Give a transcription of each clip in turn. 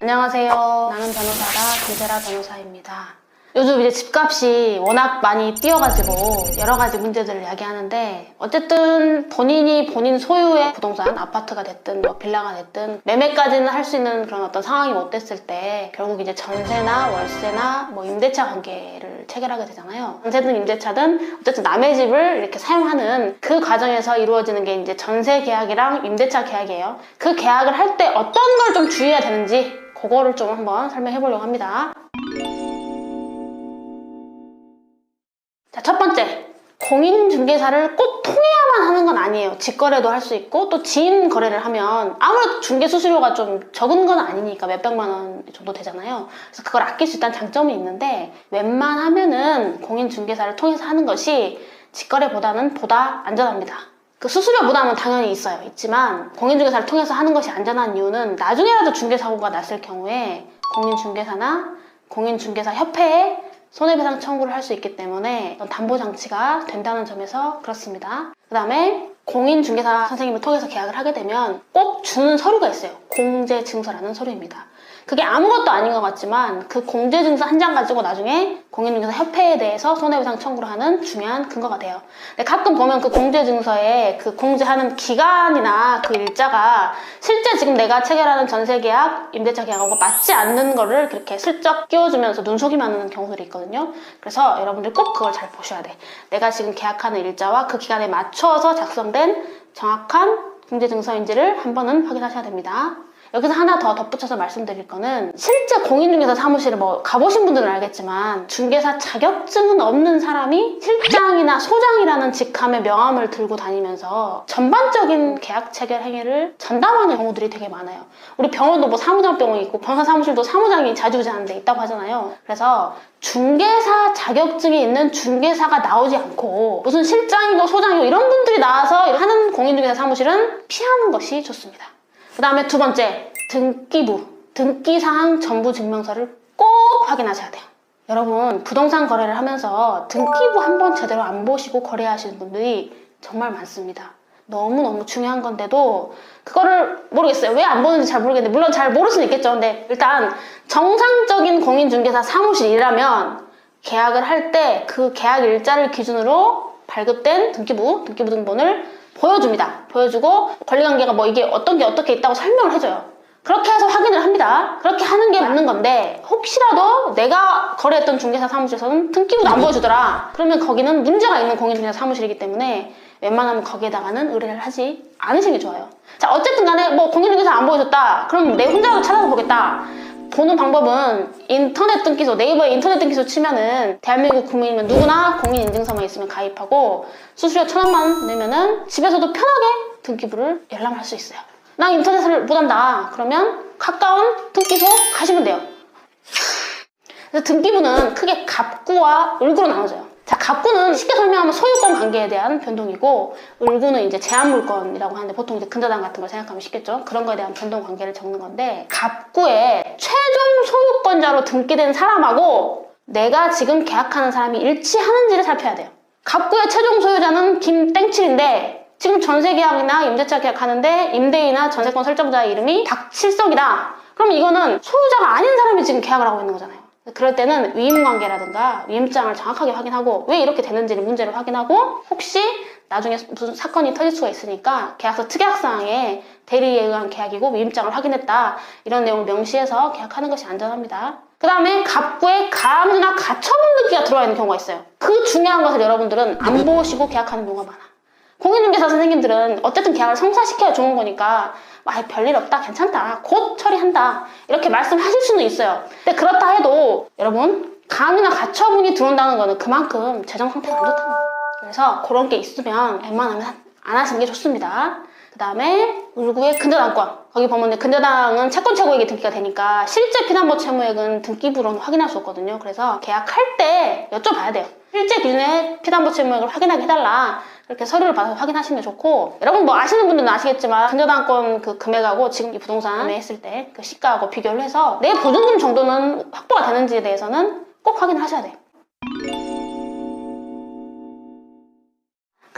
안녕하세요. 나는 변호사다 김세라 변호사입니다. 요즘 이제 집값이 워낙 많이 뛰어가지고 여러 가지 문제들을 이야기하는데, 어쨌든 본인이 본인 소유의 부동산, 아파트가 됐든 뭐 빌라가 됐든 매매까지는 할 수 있는 그런 어떤 상황이 못 됐을 때 결국 이제 전세나 월세나 뭐 임대차 관계를 체결하게 되잖아요. 전세든 임대차든 어쨌든 남의 집을 이렇게 사용하는 그 과정에서 이루어지는 게 이제 전세 계약이랑 임대차 계약이에요. 그 계약을 할 때 어떤 걸 좀 주의해야 되는지 그거를 좀 한번 설명해 보려고 합니다. 자, 첫 번째, 공인중개사를 꼭 통해야만 하는 건 아니에요. 직거래도 할 수 있고 또 지인 거래를 하면 아무래도 중개 수수료가 좀 적은 건 아니니까 몇백만 원 정도 되잖아요. 그래서 그걸 아낄 수 있다는 장점이 있는데, 웬만하면은 공인중개사를 통해서 하는 것이 직거래보다는 보다 안전합니다. 그 수수료 부담은 당연히 있지만 공인중개사를 통해서 하는 것이 안전한 이유는 나중에라도 중개사고가 났을 경우에 공인중개사나 공인중개사협회에 손해배상 청구를 할 수 있기 때문에 담보장치가 된다는 점에서 그렇습니다. 그 다음에 공인중개사 선생님을 통해서 계약을 하게 되면 꼭 주는 서류가 있어요. 공제증서라는 서류입니다. 그게 아무것도 아닌 것 같지만 그 공제증서 한 장 가지고 나중에 공인중개사 협회에 대해서 손해배상 청구를 하는 중요한 근거가 돼요. 근데 가끔 보면 그 공제증서에 그 공제하는 기간이나 그 일자가 실제 지금 내가 체결하는 전세계약, 임대차 계약하고 맞지 않는 거를 그렇게 슬쩍 끼워주면서 눈속임하는 경우들이 있거든요. 그래서 여러분들 꼭 그걸 잘 보셔야 돼. 내가 지금 계약하는 일자와 그 기간에 맞춰서 작성된 정확한 공제증서인지를 한 번은 확인하셔야 됩니다. 여기서 하나 더 덧붙여서 말씀드릴 거는, 실제 공인중개사 사무실을 뭐 가보신 분들은 알겠지만 중개사 자격증은 없는 사람이 실장이나 소장이라는 직함의 명함을 들고 다니면서 전반적인 계약 체결 행위를 전담하는 경우들이 되게 많아요. 우리 병원도 뭐 사무장 병원이 있고 변호사 사무실도 사무장이 자주자는 데 있다고 하잖아요. 그래서 중개사 자격증이 있는 중개사가 나오지 않고 무슨 실장이고 소장이고 이런 분들이 나와서 하는 공인중개사 사무실은 피하는 것이 좋습니다. 그 다음에 두 번째, 등기부, 등기사항 전부증명서를 꼭 확인하셔야 돼요. 여러분, 부동산 거래를 하면서 등기부 한번 제대로 안 보시고 거래하시는 분들이 정말 많습니다. 너무너무 중요한 건데도 그거를 모르겠어요. 왜 안 보는지 잘 모르겠는데, 물론 잘 모를 수는 있겠죠. 근데 일단 정상적인 공인중개사 사무실이라면 계약을 할 때 그 계약 일자를 기준으로 발급된 등기부 등본을 보여줍니다. 보여주고 권리관계가 뭐 이게 어떤 게 어떻게 있다고 설명을 해줘요. 그렇게 해서 확인을 합니다. 그렇게 하는 게 맞는 건데, 혹시라도 내가 거래했던 중개사 사무실에서는 등기부도 안 보여주더라. 그러면 거기는 문제가 있는 공인중개사 사무실이기 때문에 웬만하면 거기에다가는 의뢰를 하지 않으시는 게 좋아요. 자, 어쨌든 간에 뭐 공인중개사 안 보여줬다. 그럼 내 혼자라도 찾아서 보겠다. 보는 방법은 인터넷 등기소, 네이버에 인터넷 등기소 치면은 대한민국 국민이면 누구나 공인인증서만 있으면 가입하고 수수료 1,000원만 내면은 집에서도 편하게 등기부를 열람할 수 있어요. 나 인터넷을 못한다. 그러면 가까운 등기소 가시면 돼요. 그래서 등기부는 크게 갑구와 을구로 나눠져요. 자, 갑구는 쉽게 설명하면 소유권 관계에 대한 변동이고, 을구는 이제 제한물권이라고 하는데 보통 이제 근저당 같은 걸 생각하면 쉽겠죠. 그런 거에 대한 변동 관계를 적는 건데, 갑구에 최종 소유권자로 등기된 사람하고 내가 지금 계약하는 사람이 일치하는지를 살펴야 돼요. 갑구의 최종 소유자는 김땡칠인데 지금 전세계약이나 임대차 계약하는데 임대인이나 전세권 설정자의 이름이 박칠석이다. 그럼 이거는 소유자가 아닌 사람이 지금 계약을 하고 있는 거잖아요. 그럴 때는 위임관계라든가 위임장을 정확하게 확인하고 왜 이렇게 되는지를 문제를 확인하고, 혹시 나중에 무슨 사건이 터질 수가 있으니까 계약서 특약사항에 대리에 의한 계약이고 위임장을 확인했다, 이런 내용을 명시해서 계약하는 것이 안전합니다. 그 다음에 갑구에 가압류나 가처분 등기가 들어와 있는 경우가 있어요. 그 중요한 것을 여러분들은 안 보시고 계약하는 경우가 많아. 공인중개사 선생님들은 어쨌든 계약을 성사시켜야 좋은 거니까 별일 없다, 괜찮다, 곧 처리한다, 이렇게 말씀하실 수는 있어요. 근데 그렇다 해도 여러분, 가압류나 가처분이 들어온다는 거는 그만큼 재정 상태가 안 좋다는 거예요. 그래서 그런 게 있으면 웬만하면 안 하시는 게 좋습니다. 그 다음에 을구의 근저당권, 거기 보면 근저당은 채권 최고액이 등기가 되니까 실제 피담보 채무액은 등기부로는 확인할 수 없거든요. 그래서 계약할 때 여쭤봐야 돼요. 실제 기준의 피담보 채무액을 확인하게 해달라. 그렇게 서류를 받아서 확인하시면 좋고, 여러분 뭐 아시는 분들은 아시겠지만 근저당권 그 금액하고 지금 이 부동산 매매했을 때 그 시가하고 비교를 해서 내 보증금 정도는 확보가 되는지에 대해서는 꼭 확인을 하셔야 돼요.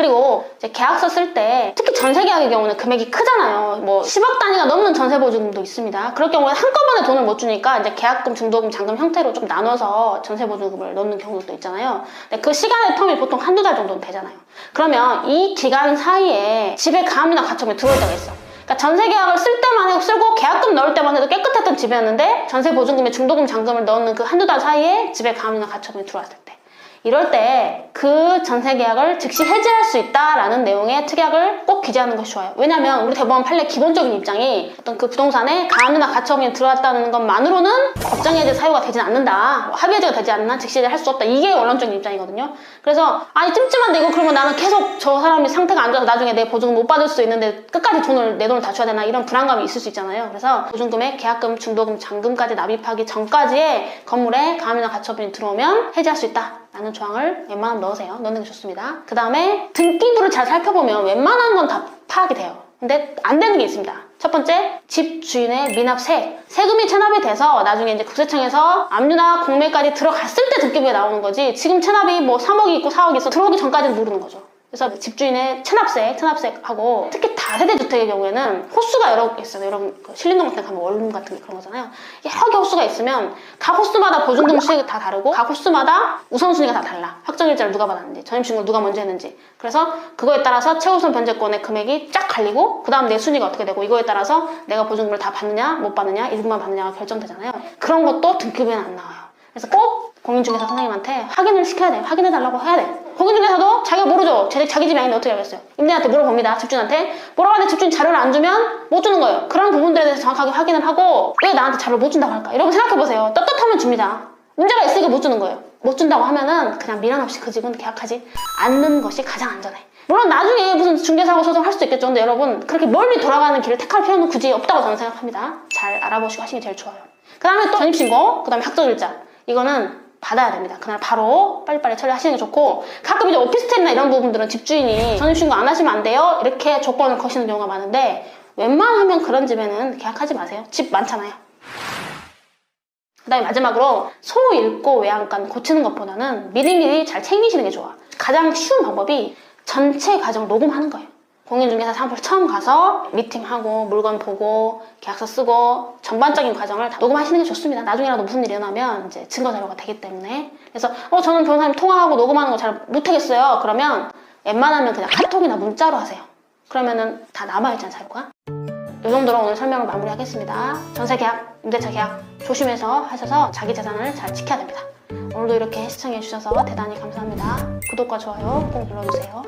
그리고 이제 계약서 쓸 때 특히 전세 계약의 경우는 금액이 크잖아요. 뭐 10억 단위가 넘는 전세 보증금도 있습니다. 그럴 경우에 한꺼번에 돈을 못 주니까 이제 계약금, 중도금, 잔금 형태로 좀 나눠서 전세 보증금을 넣는 경우도 있잖아요. 근데 그 시간의 텀이 보통 한두 달 정도는 되잖아요. 그러면 이 기간 사이에 집에 가압류나 가처분이 들어올 때가 있어. 그러니까 전세 계약을 쓸 때만 해도 쓰고 계약금 넣을 때만 해도 깨끗했던 집이었는데 전세 보증금에 중도금, 잔금을 넣는 그 한두 달 사이에 집에 가압류나 가처분이 들어왔을 때, 이럴 때 그 전세 계약을 즉시 해지할 수 있다라는 내용의 특약을 꼭 기재하는 것이 좋아요. 왜냐면 우리 대법원 판례 기본적인 입장이 어떤 그 부동산에 가압류나 가처분이 들어왔다는 것만으로는 법정해제 사유가 되진 않는다, 뭐 합의해제가 되지 않는 즉시 해제할 수 없다, 이게 원론적인 입장이거든요. 그래서 아니 찜찜한데 이거 그러면 나는 계속 저 사람이 상태가 안 좋아서 나중에 내 보증금 못 받을 수 있는데 끝까지 내 돈을 다 줘야 되나, 이런 불안감이 있을 수 있잖아요. 그래서 보증금에 계약금, 중도금, 잔금까지 납입하기 전까지의 건물에 가압류나 가처분이 들어오면 해지할 수 있다 라는 조항을 웬만하면 넣으세요. 넣는 게 좋습니다. 그 다음에 등기부를 잘 살펴보면 웬만한 건 다 파악이 돼요. 근데 안 되는 게 있습니다. 첫 번째, 집 주인의 미납 세금이 체납이 돼서 나중에 이제 국세청에서 압류나 공매까지 들어갔을 때 등기부에 나오는 거지, 지금 체납이 뭐 3억이 있고 4억이 있어 들어오기 전까지는 모르는 거죠. 그래서 집주인의 체납세하고, 특히 다세대 주택의 경우에는 호수가 여러 개 있어요. 여러분 신림동 같은 데 가면 원룸 같은 게 그런 거잖아요. 여러 개 호수가 있으면 각 호수마다 보증금 수익이 다 다르고 각 호수마다 우선순위가 다 달라. 확정일자를 누가 받았는지, 전입신고를 누가 먼저 했는지. 그래서 그거에 따라서 최우선 변제권의 금액이 쫙 갈리고, 그 다음 내 순위가 어떻게 되고, 이거에 따라서 내가 보증금을 다 받느냐 못 받느냐, 일부만 받느냐가 결정되잖아요. 그런 것도 등기부에는 안 나와요. 그래서 꼭 공인중개사 선생님한테 확인을 시켜야 돼. 확인해달라고 해야 돼. 공인중개사도 자기가 모르죠. 자기 집이 아닌데 어떻게 알겠어요. 임대한테 물어봅니다. 집주인한테. 물어봤는데 집주인 자료를 안 주면 못 주는 거예요. 그런 부분들에 대해서 정확하게 확인을 하고, 왜 나한테 자료를 못 준다고 할까? 여러분 생각해보세요. 떳떳하면 줍니다. 문제가 있으니까 못 주는 거예요. 못 준다고 하면은 그냥 미련 없이 그 집은 계약하지 않는 것이 가장 안전해. 물론 나중에 무슨 중개사고 소송할 수도 있겠죠. 근데 여러분 그렇게 멀리 돌아가는 길을 택할 필요는 굳이 없다고 저는 생각합니다. 잘 알아보시고 하시는 게 제일 좋아요. 그 다음에 또 전입신고, 그 다음에 확정일자, 이거는 받아야 됩니다. 그날 바로 빨리빨리 처리하시는 게 좋고, 가끔 이제 오피스텔이나 이런 부분들은 집주인이 전입신고 안 하시면 안 돼요 이렇게 조건을 거시는 경우가 많은데, 웬만하면 그런 집에는 계약하지 마세요. 집 많잖아요. 그 다음에 마지막으로 소일고 외양간 고치는 것보다는 미리미리 잘 챙기시는 게 좋아. 가장 쉬운 방법이 전체 과정을 녹음하는 거예요. 공인중개사 사무실 처음 가서 미팅하고 물건 보고 계약서 쓰고 전반적인 과정을 다 녹음하시는 게 좋습니다. 나중에라도 무슨 일이 일어나면 이제 증거 자료가 되기 때문에. 그래서 저는 변호사님 통화하고 녹음하는 거 잘 못하겠어요. 그러면 웬만하면 그냥 카톡이나 문자로 하세요. 그러면은 다 남아있잖아요, 자료가. 이 정도로 오늘 설명을 마무리하겠습니다. 전세 계약, 임대차 계약 조심해서 하셔서 자기 재산을 잘 지켜야 됩니다. 오늘도 이렇게 시청해주셔서 대단히 감사합니다. 구독과 좋아요 꼭 눌러주세요.